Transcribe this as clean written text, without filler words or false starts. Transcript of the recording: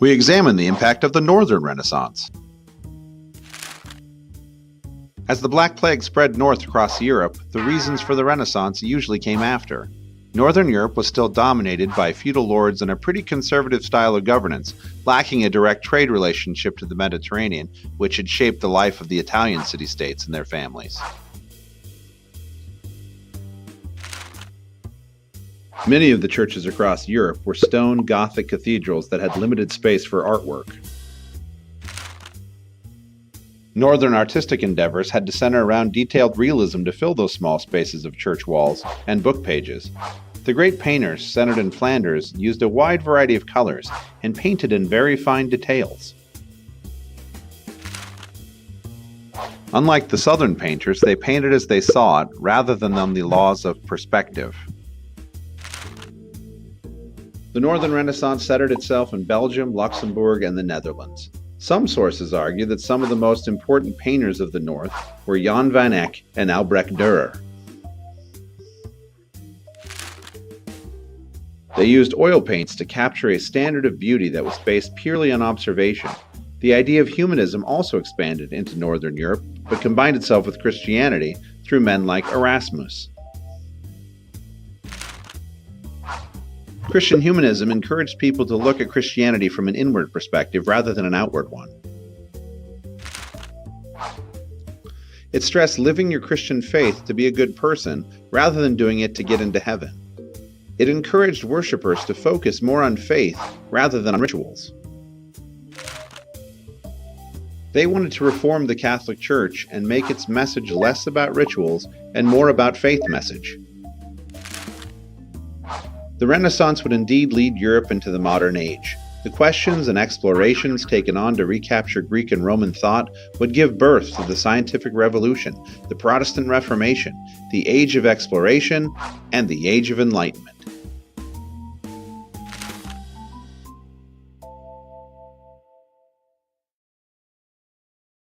We examine the impact of the Northern Renaissance. As the Black Plague spread north across Europe, the reasons for the Renaissance usually came after. Northern Europe was still dominated by feudal lords and a pretty conservative style of governance, lacking a direct trade relationship to the Mediterranean, which had shaped the life of the Italian city-states and their families. Many of the churches across Europe were stone Gothic cathedrals that had limited space for artwork. Northern artistic endeavors had to center around detailed realism to fill those small spaces of church walls and book pages. The great painters, centered in Flanders, used a wide variety of colors and painted in very fine details. Unlike the southern painters, they painted as they saw it rather than on the laws of perspective. The Northern Renaissance centered itself in Belgium, Luxembourg, and the Netherlands. Some sources argue that some of the most important painters of the North were Jan van Eyck and Albrecht Dürer. They used oil paints to capture a standard of beauty that was based purely on observation. The idea of humanism also expanded into Northern Europe, but combined itself with Christianity through men like Erasmus. Christian humanism encouraged people to look at Christianity from an inward perspective rather than an outward one. It stressed living your Christian faith to be a good person rather than doing it to get into heaven. It encouraged worshipers to focus more on faith rather than on rituals. They wanted to reform the Catholic Church and make its message less about rituals and more about faith message. The Renaissance would indeed lead Europe into the modern age. The questions and explorations taken on to recapture Greek and Roman thought would give birth to the Scientific Revolution, the Protestant Reformation, the Age of Exploration, and the Age of Enlightenment.